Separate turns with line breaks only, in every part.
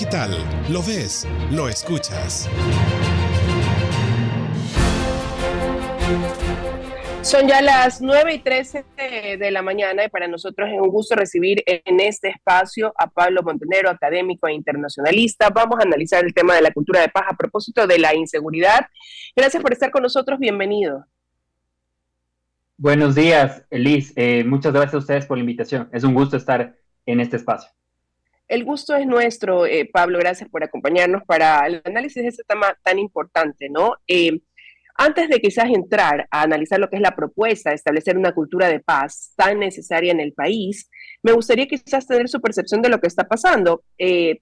digital, lo ves, lo escuchas.
Son ya las 9:13 de la mañana y para nosotros es un gusto recibir en este espacio a Pablo Montenero, académico e internacionalista. Vamos a analizar el tema de la cultura de paz a propósito de la inseguridad. Gracias por estar con nosotros, bienvenido.
Buenos días, Elis. Muchas gracias a ustedes por la invitación. Es un gusto estar en este espacio.
El gusto es nuestro, Pablo, gracias por acompañarnos para el análisis de este tema tan importante, ¿no? Antes de quizás entrar a analizar lo que es la propuesta de establecer una cultura de paz tan necesaria en el país, me gustaría quizás tener su percepción de lo que está pasando. Este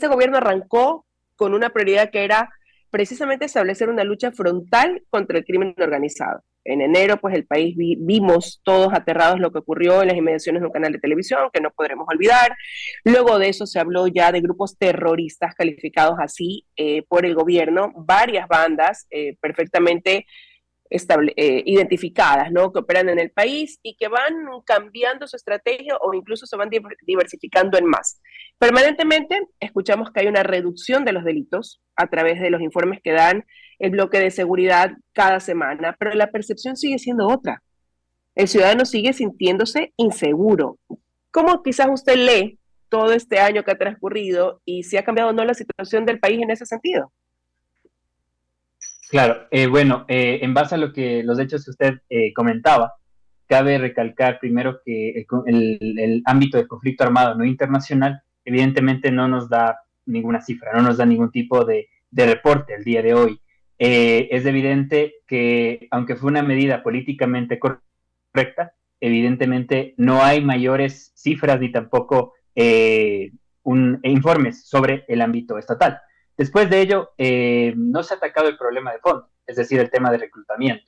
gobierno arrancó con una prioridad que era precisamente establecer una lucha frontal contra el crimen organizado. En enero, pues el país vimos todos aterrados lo que ocurrió en las inmediaciones de un canal de televisión, que no podremos olvidar. Luego de eso se habló ya de grupos terroristas calificados así por el gobierno, varias bandas perfectamente identificadas, ¿no? Que operan en el país y que van cambiando su estrategia o incluso se van diversificando en más. Permanentemente escuchamos que hay una reducción de los delitos a través de los informes que dan el bloque de seguridad cada semana, pero la percepción sigue siendo otra. El ciudadano sigue sintiéndose inseguro. ¿Cómo quizás usted lee todo este año que ha transcurrido y si ha cambiado o no la situación del país en ese sentido?
Claro, en base a los hechos que usted comentaba, cabe recalcar primero que el ámbito del conflicto armado no internacional evidentemente no nos da ninguna cifra, no nos da ningún tipo de reporte el día de hoy. Es evidente que, aunque fue una medida políticamente correcta, evidentemente no hay mayores cifras ni tampoco informes sobre el ámbito estatal. Después de ello, no se ha atacado el problema de fondo, es decir, el tema de reclutamiento.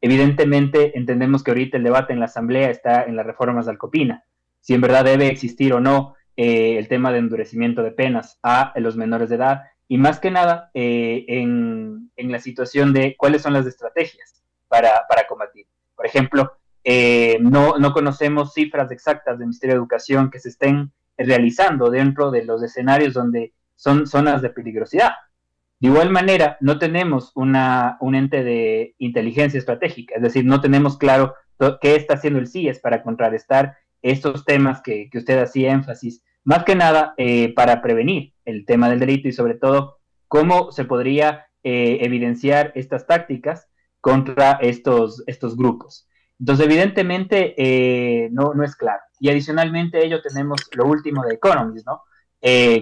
Evidentemente, entendemos que ahorita el debate en la Asamblea está en las reformas de Alcopina, si en verdad debe existir o no el tema de endurecimiento de penas a los menores de edad, y más que nada en la situación de cuáles son las estrategias para combatir. Por ejemplo, no conocemos cifras exactas del Ministerio de Educación que se estén realizando dentro de los escenarios donde son zonas de peligrosidad. De igual manera, no tenemos un ente de inteligencia estratégica, es decir, no tenemos claro qué está haciendo el CIES para contrarrestar estos temas que usted hacía énfasis, más que nada para prevenir el tema del delito y sobre todo cómo se podría evidenciar estas tácticas contra estos grupos. Entonces, evidentemente, no es claro. Y adicionalmente a ello tenemos lo último de Economist, ¿no?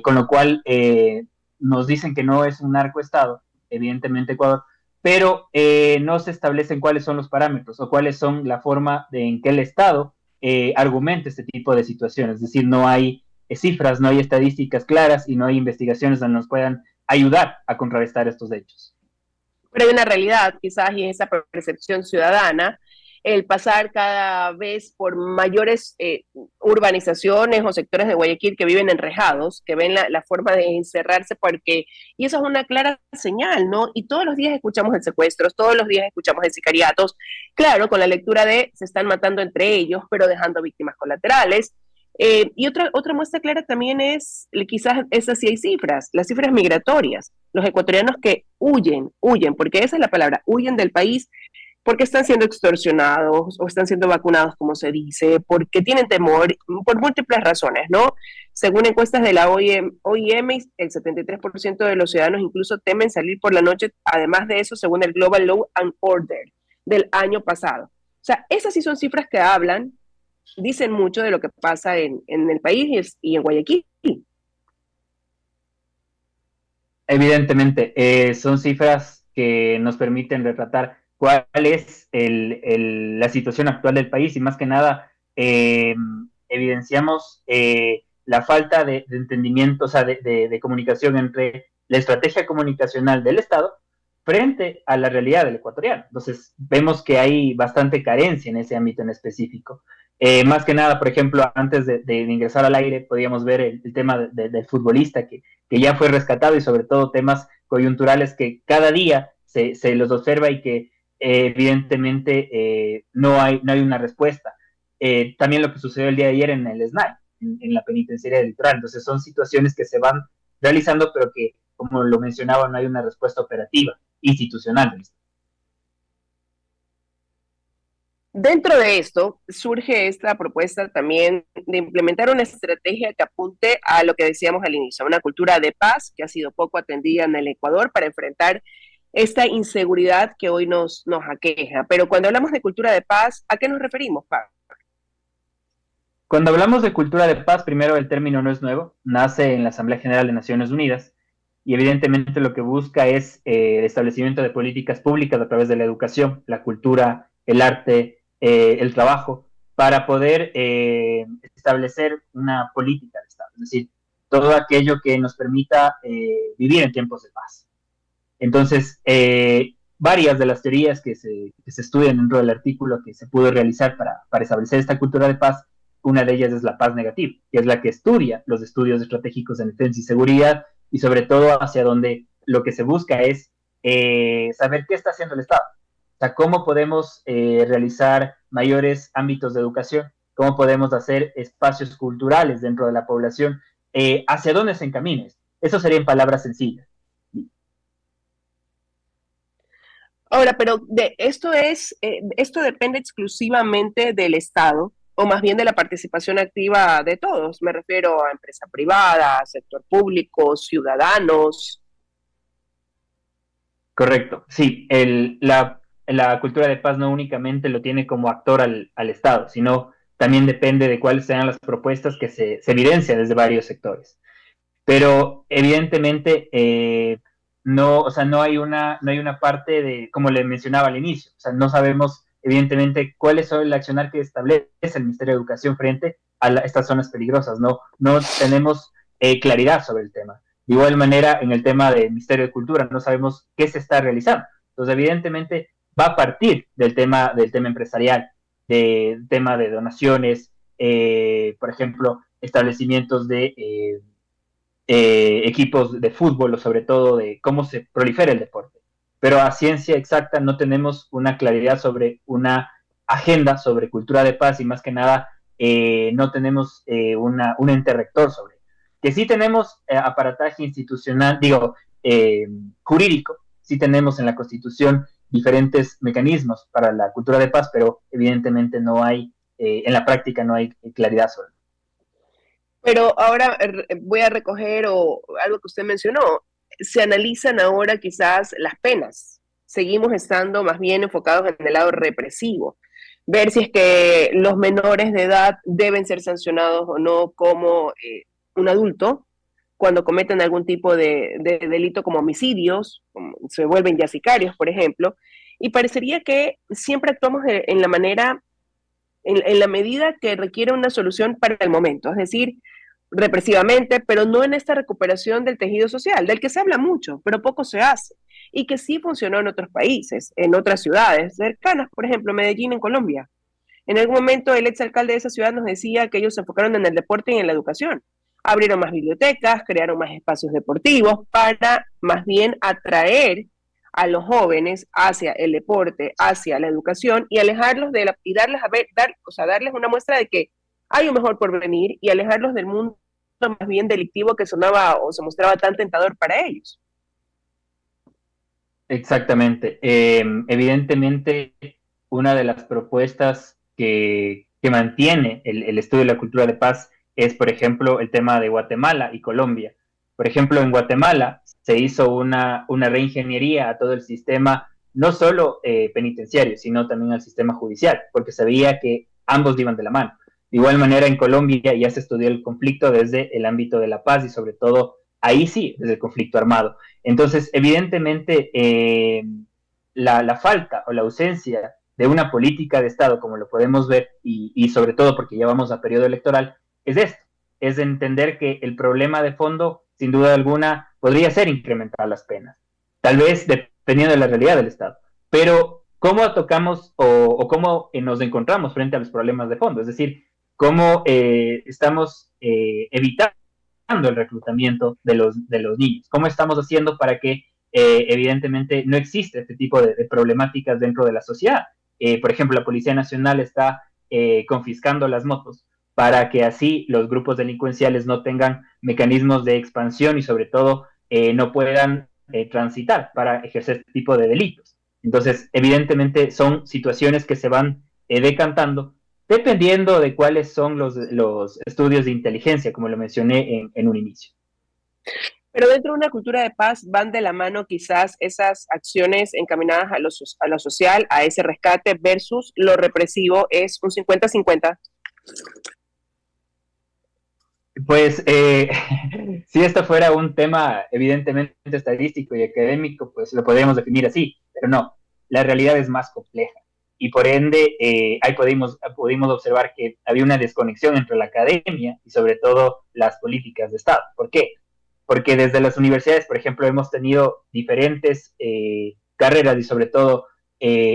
Con lo cual nos dicen que no es un narcoestado, evidentemente Ecuador, pero no se establecen cuáles son los parámetros o cuáles son la forma en que el Estado argumenta este tipo de situaciones. Es decir, no hay cifras, no hay estadísticas claras y no hay investigaciones donde nos puedan ayudar a contrarrestar estos hechos.
Pero hay una realidad, quizás, y esa percepción ciudadana, el pasar cada vez por mayores urbanizaciones o sectores de Guayaquil que viven enrejados, que ven la forma de encerrarse, y eso es una clara señal, ¿no? Y todos los días escuchamos de secuestros, todos los días escuchamos de sicariatos, claro, con la lectura de se están matando entre ellos, pero dejando víctimas colaterales. Y otra muestra clara también es, quizás esas sí hay cifras, las cifras migratorias, los ecuatorianos que huyen, porque esa es la palabra, huyen del país porque están siendo extorsionados o están siendo vacunados, como se dice, porque tienen temor, por múltiples razones, ¿no? Según encuestas de la OIM, el 73% de los ciudadanos incluso temen salir por la noche, además de eso, según el Global Law and Order del año pasado. O sea, esas sí son cifras que hablan, dicen mucho de lo que pasa en el país y en Guayaquil.
Evidentemente, son cifras que nos permiten retratar cuál es la situación actual del país y más que nada evidenciamos la falta de entendimiento, o sea, de comunicación entre la estrategia comunicacional del Estado frente a la realidad del ecuatoriano. Entonces, vemos que hay bastante carencia en ese ámbito en específico. Más que nada, por ejemplo, antes de ingresar al aire, podíamos ver el tema del futbolista que ya fue rescatado y sobre todo temas coyunturales que cada día se los observa y que evidentemente no hay una respuesta. También lo que sucedió el día de ayer en el SNAI, en la penitenciaria del litoral. Entonces son situaciones que se van realizando, pero que, como lo mencionaba, no hay una respuesta operativa, institucional.
Dentro de esto surge esta propuesta también de implementar una estrategia que apunte a lo que decíamos al inicio, una cultura de paz que ha sido poco atendida en el Ecuador para enfrentar esta inseguridad que hoy nos aqueja. Pero cuando hablamos de cultura de paz, ¿a qué nos referimos, Pablo?
Cuando hablamos de cultura de paz, primero el término no es nuevo, nace en la Asamblea General de Naciones Unidas y evidentemente lo que busca es el establecimiento de políticas públicas a través de la educación, la cultura, el arte, el trabajo, para poder establecer una política de Estado, es decir, todo aquello que nos permita vivir en tiempos de paz. Entonces, varias de las teorías que se estudian dentro del artículo que se pudo realizar para establecer esta cultura de paz, una de ellas es la paz negativa, que es la que estudia los estudios estratégicos en defensa y seguridad y sobre todo hacia donde lo que se busca es saber qué está haciendo el Estado. O sea, cómo podemos realizar mayores ámbitos de educación, cómo podemos hacer espacios culturales dentro de la población, hacia dónde se encamina. Eso sería en palabras sencillas.
Ahora, pero esto depende exclusivamente del Estado, o más bien de la participación activa de todos. Me refiero a empresa privada, sector público, ciudadanos.
Correcto, sí, la cultura de paz no únicamente lo tiene como actor al Estado, sino también depende de cuáles sean las propuestas que se evidencian desde varios sectores. Pero evidentemente no, o sea, no hay una parte de, como le mencionaba al inicio, o sea, no sabemos evidentemente cuál es el accionar que establece el Ministerio de Educación frente a estas zonas peligrosas, no tenemos claridad sobre el tema. De igual manera, en el tema del Ministerio de Cultura, no sabemos qué se está realizando. Entonces, evidentemente, va a partir del tema empresarial, del tema de donaciones, por ejemplo, establecimientos de equipos de fútbol o sobre todo de cómo se prolifera el deporte. Pero a ciencia exacta no tenemos una claridad sobre una agenda sobre cultura de paz y más que nada no tenemos un ente rector sobre. Que sí tenemos aparataje institucional, jurídico, sí tenemos en la Constitución diferentes mecanismos para la cultura de paz, pero evidentemente no hay, en la práctica no hay claridad sobre.
Pero ahora voy a recoger algo que usted mencionó. Se analizan ahora quizás las penas. Seguimos estando más bien enfocados en el lado represivo. Ver si es que los menores de edad deben ser sancionados o no como un adulto cuando cometen algún tipo de delito como homicidios, como se vuelven ya sicarios, por ejemplo. Y parecería que siempre actuamos en la manera en la medida que requiere una solución para el momento, es decir, represivamente, pero no en esta recuperación del tejido social, del que se habla mucho, pero poco se hace, y que sí funcionó en otros países, en otras ciudades cercanas, por ejemplo, Medellín en Colombia. En algún momento el exalcalde de esa ciudad nos decía que ellos se enfocaron en el deporte y en la educación. Abrieron más bibliotecas, crearon más espacios deportivos para más bien atraer a los jóvenes hacia el deporte, hacia la educación y alejarlos y darles darles una muestra de que hay un mejor porvenir y alejarlos del mundo más bien delictivo que sonaba o se mostraba tan tentador para ellos.
Exactamente. Evidentemente, una de las propuestas que mantiene el estudio de la cultura de paz es, por ejemplo, el tema de Guatemala y Colombia. Por ejemplo, en Guatemala se hizo una reingeniería a todo el sistema, no solo penitenciario, sino también al sistema judicial, porque se veía que ambos iban de la mano. De igual manera, en Colombia ya se estudió el conflicto desde el ámbito de la paz y sobre todo, ahí sí, desde el conflicto armado. Entonces, evidentemente, la falta o la ausencia de una política de Estado, como lo podemos ver, y sobre todo porque ya vamos a periodo electoral, es esto, es entender que el problema de fondo, sin duda alguna, podría ser incrementar las penas, tal vez dependiendo de la realidad del Estado, pero ¿cómo tocamos o cómo nos encontramos frente a los problemas de fondo? Es decir, ¿cómo estamos evitando el reclutamiento de los niños? ¿Cómo estamos haciendo para que evidentemente no existe este tipo de problemáticas dentro de la sociedad? Por ejemplo, la Policía Nacional está confiscando las motos para que así los grupos delincuenciales no tengan mecanismos de expansión y sobre todo no puedan transitar para ejercer este tipo de delitos. Entonces, evidentemente son situaciones que se van decantando dependiendo de cuáles son los estudios de inteligencia, como lo mencioné en un inicio.
Pero dentro de una cultura de paz van de la mano quizás esas acciones encaminadas a lo social, a ese rescate, versus lo represivo, es un 50-50.
Pues si esto fuera un tema evidentemente estadístico y académico, pues lo podríamos definir así, pero no, la realidad es más compleja y por ende ahí pudimos observar que había una desconexión entre la academia y sobre todo las políticas de Estado. ¿Por qué? Porque desde las universidades, por ejemplo, hemos tenido diferentes carreras y sobre todo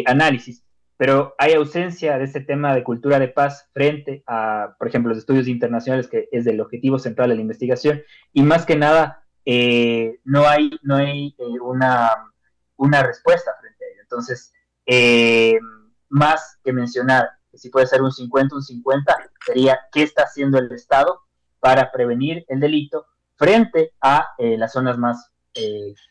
análisis, pero hay ausencia de ese tema de cultura de paz frente a, por ejemplo, los estudios internacionales, que es el objetivo central de la investigación, y más que nada no hay una respuesta frente a ello. Entonces, más que mencionar que si puede ser un 50, un 50, sería qué está haciendo el Estado para prevenir el delito frente a las zonas más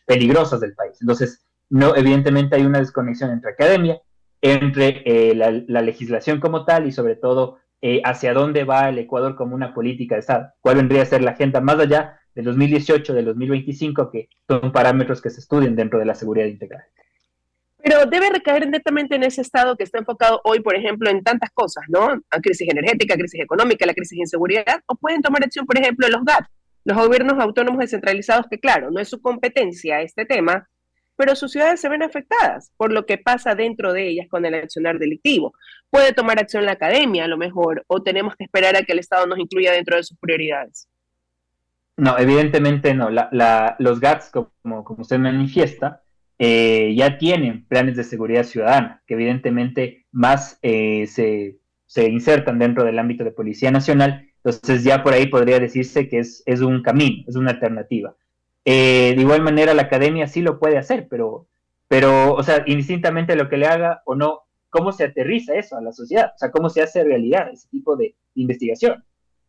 peligrosas del país. Entonces, no, evidentemente hay una desconexión entre academia, entre la legislación como tal y sobre todo hacia dónde va el Ecuador como una política de Estado, cuál vendría a ser la agenda más allá del 2018, del 2025, que son parámetros que se estudian dentro de la seguridad integral.
Pero debe recaer netamente en ese Estado que está enfocado hoy, por ejemplo, en tantas cosas, ¿no? A crisis energética, crisis económica, la crisis de inseguridad, o pueden tomar acción, por ejemplo, los GAT, los gobiernos autónomos descentralizados, que claro, no es su competencia este tema, pero sus ciudades se ven afectadas por lo que pasa dentro de ellas con el accionar delictivo. Puede tomar acción la academia, a lo mejor, o tenemos que esperar a que el Estado nos incluya dentro de sus prioridades.
No, evidentemente no. Los GATS, como usted manifiesta, ya tienen planes de seguridad ciudadana, que evidentemente más se insertan dentro del ámbito de Policía Nacional. Entonces ya por ahí podría decirse que es un camino, es una alternativa. De igual manera la academia sí lo puede hacer, pero, o sea, indistintamente lo que le haga o no, ¿cómo se aterriza eso a la sociedad? O sea, ¿cómo se hace realidad ese tipo de investigación?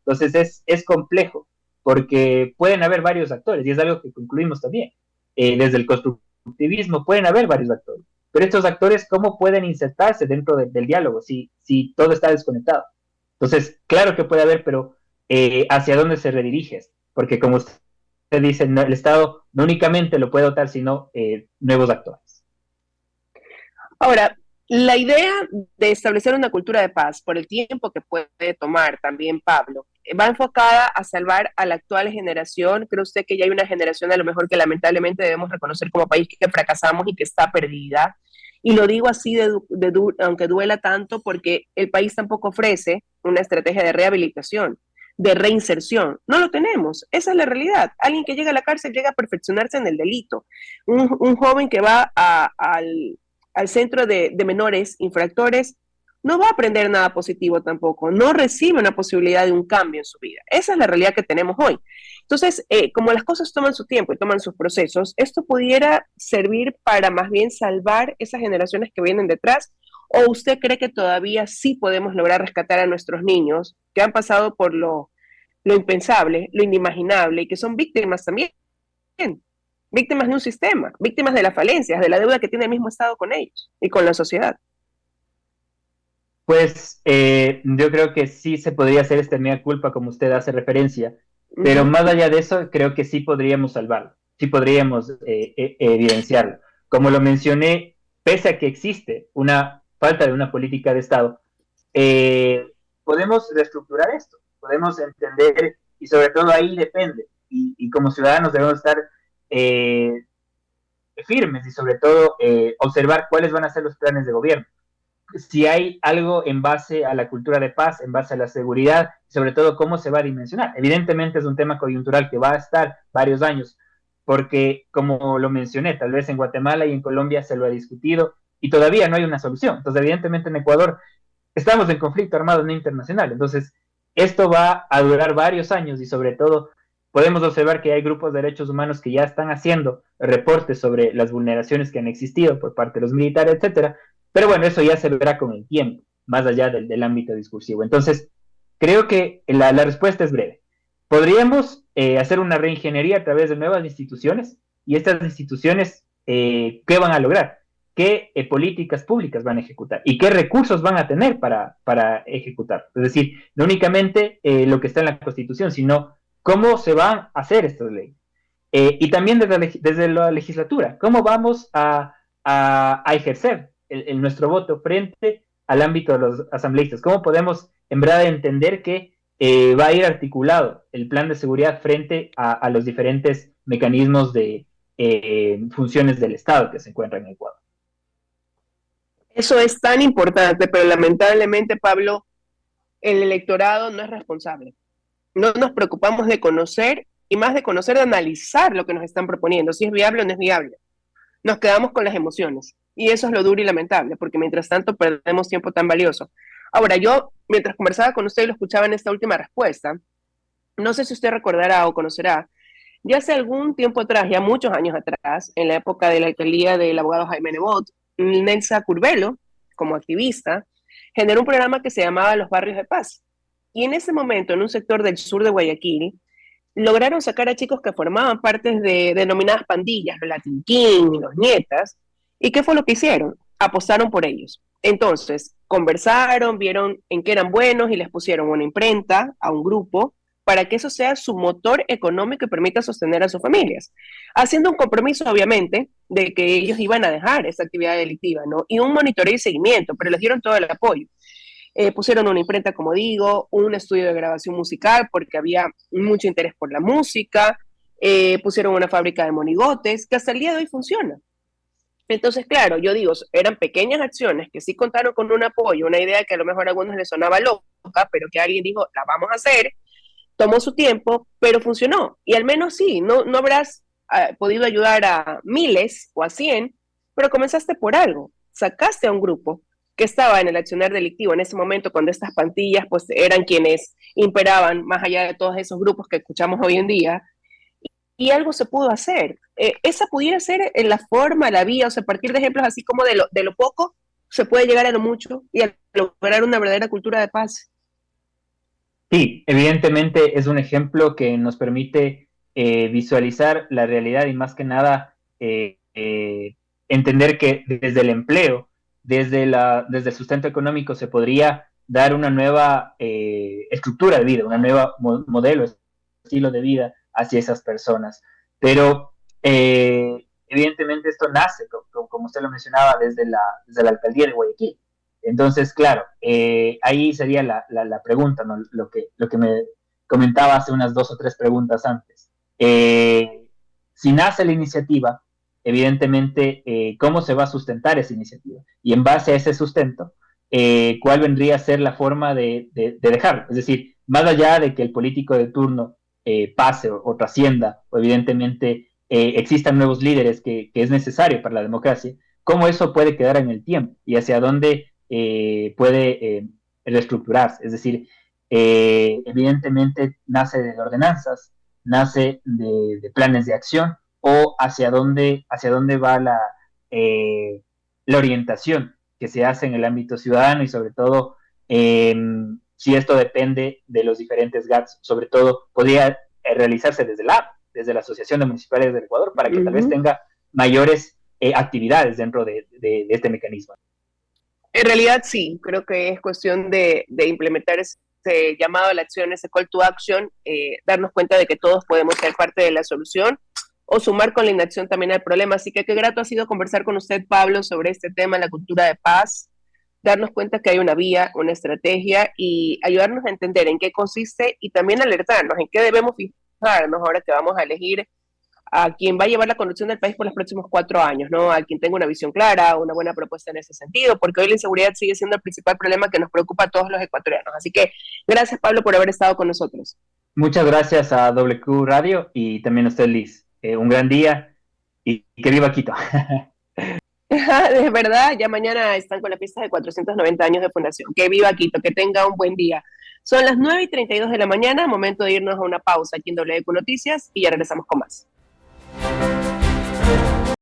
Entonces es complejo, porque pueden haber varios actores, y es algo que concluimos también. Desde el constructivismo pueden haber varios actores, pero estos actores, ¿cómo pueden insertarse dentro del diálogo si todo está desconectado? Entonces, claro que puede haber, pero ¿hacia dónde se redirige? Porque como usted dice, no, el Estado no únicamente lo puede dotar, sino nuevos actores.
Ahora, la idea de establecer una cultura de paz, por el tiempo que puede tomar también Pablo, va enfocada a salvar a la actual generación. ¿Cree usted que ya hay una generación a lo mejor que lamentablemente debemos reconocer como país que fracasamos y que está perdida? Y lo digo así, aunque duela tanto, porque el país tampoco ofrece una estrategia de rehabilitación, de reinserción. No lo tenemos, esa es la realidad. Alguien que llega a la cárcel llega a perfeccionarse en el delito. Un joven que va al centro de menores infractores no va a aprender nada positivo tampoco, no recibe una posibilidad de un cambio en su vida. Esa es la realidad que tenemos hoy. Entonces, como las cosas toman su tiempo y toman sus procesos, esto pudiera servir para más bien salvar esas generaciones que vienen detrás, ¿o usted cree que todavía sí podemos lograr rescatar a nuestros niños que han pasado por lo impensable, lo inimaginable y que son víctimas también? Víctimas de un sistema, víctimas de las falencias, de la deuda que tiene el mismo Estado con ellos y con la sociedad.
Pues yo creo que sí se podría hacer esta mea culpa, como usted hace referencia, pero más allá de eso, creo que sí podríamos salvarlo, sí podríamos evidenciarlo. Como lo mencioné, pese a que existe una falta de una política de Estado, podemos reestructurar esto, podemos entender, y sobre todo ahí depende, y como ciudadanos debemos estar firmes y sobre todo observar cuáles van a ser los planes de gobierno. Si hay algo en base a la cultura de paz, en base a la seguridad, y sobre todo cómo se va a dimensionar. Evidentemente es un tema coyuntural que va a estar varios años, porque como lo mencioné, tal vez en Guatemala y en Colombia se lo ha discutido y todavía no hay una solución. Entonces, evidentemente en Ecuador estamos en conflicto armado no internacional. Entonces, esto va a durar varios años y sobre todo podemos observar que hay grupos de derechos humanos que ya están haciendo reportes sobre las vulneraciones que han existido por parte de los militares, etcétera. Pero bueno, eso ya se verá con el tiempo, más allá del ámbito discursivo. Entonces, Creo que la respuesta es breve. Podríamos hacer una reingeniería a través de nuevas instituciones, y estas instituciones, ¿qué van a lograr? ¿Qué políticas públicas van a ejecutar? ¿Y qué recursos van a tener para ejecutar? Es decir, no únicamente lo que está en la Constitución, sino cómo se van a hacer estas leyes. Y también desde la legislatura, ¿cómo vamos a ejercer nuestro voto frente al ámbito de los asambleístas? ¿Cómo podemos en verdad entender que va a ir articulado el plan de seguridad frente a los diferentes mecanismos de funciones del Estado que se encuentran en Ecuador?
Eso es tan importante, pero lamentablemente, Pablo, el electorado no es responsable. No nos preocupamos de conocer y más de conocer, de analizar lo que nos están proponiendo, si es viable o no es viable. Nos quedamos con las emociones y eso es lo duro y lamentable, porque mientras tanto perdemos tiempo tan valioso. Ahora, yo, mientras conversaba con usted y lo escuchaba en esta última respuesta, no sé si usted recordará o conocerá, ya hace algún tiempo atrás, ya muchos años atrás, en la época de la alcaldía del abogado Jaime Nebot, Nelsa Curvelo, como activista, generó un programa que se llamaba Los Barrios de Paz. Y en ese momento, en un sector del sur de Guayaquil, lograron sacar a chicos que formaban partes de denominadas pandillas, los Latin King, los Nietas. ¿Y qué fue lo que hicieron? Apostaron por ellos. Entonces, conversaron, vieron en qué eran buenos y les pusieron una imprenta a un grupo para que eso sea su motor económico y permita sostener a sus familias. Haciendo un compromiso, obviamente, de que ellos iban a dejar esta actividad delictiva, ¿no? Y un monitoreo y seguimiento, pero les dieron todo el apoyo. Pusieron una imprenta, como digo, un estudio de grabación musical porque había mucho interés por la música, pusieron una fábrica de monigotes que hasta el día de hoy funciona. Entonces, claro, yo digo, eran pequeñas acciones que sí contaron con un apoyo, una idea que a lo mejor a algunos les sonaba loca, pero que alguien dijo, la vamos a hacer, tomó su tiempo, pero funcionó. Y al menos sí, no habrás podido ayudar a miles o a 100, pero comenzaste por algo, sacaste a un grupo que estaba en el accionar delictivo en ese momento, cuando estas plantillas pues eran quienes imperaban más allá de todos esos grupos que escuchamos hoy en día, y algo se pudo hacer. Esa pudiera ser la forma, la vía, o sea, a partir de ejemplos así como de lo poco, se puede llegar a lo mucho y a lograr una verdadera cultura de paz.
Sí, evidentemente es un ejemplo que nos permite visualizar la realidad y más que nada entender que desde el empleo, desde el sustento económico se podría dar una nueva estructura de vida, una nueva modelo, estilo de vida hacia esas personas. Pero evidentemente esto nace, como usted lo mencionaba, desde la alcaldía de Guayaquil. Entonces, claro, ahí sería la pregunta, ¿no? Lo que me comentaba hace unas 2 o 3 preguntas antes. Si nace la iniciativa, evidentemente, ¿cómo se va a sustentar esa iniciativa? Y en base a ese sustento, ¿cuál vendría a ser la forma de dejarlo? Es decir, más allá de que el político de turno pase o trascienda, o evidentemente existan nuevos líderes que es necesario para la democracia, ¿cómo eso puede quedar en el tiempo? Y hacia dónde puede reestructurarse. Es decir, evidentemente nace de ordenanzas, nace de planes de acción, o hacia dónde va la orientación que se hace en el ámbito ciudadano y sobre todo si esto depende de los diferentes GATS, sobre todo podría realizarse desde la Asociación de Municipales del Ecuador para que tal vez tenga mayores actividades dentro de este mecanismo.
En realidad sí, creo que es cuestión de implementar ese llamado a la acción, ese call to action, darnos cuenta de que todos podemos ser parte de la solución o sumar con la inacción también al problema. Así que qué grato ha sido conversar con usted, Pablo, sobre este tema, la cultura de paz, darnos cuenta que hay una vía, una estrategia y ayudarnos a entender en qué consiste y también alertarnos en qué debemos fijarnos ahora que vamos a elegir a quien va a llevar la conducción del país por los próximos 4 años, ¿no? A quien tenga una visión clara, una buena propuesta en ese sentido, porque hoy la inseguridad sigue siendo el principal problema que nos preocupa a todos los ecuatorianos. Así que gracias, Pablo, por haber estado con nosotros.
Muchas gracias a WQ Radio y también a usted, Liz. Un gran día y que viva Quito.
De verdad, ya mañana están con la fiesta de 490 años de fundación. Que viva Quito, que tenga un buen día. Son las 9:32 de la mañana, momento de irnos a una pausa aquí en WQ Noticias y ya regresamos con más.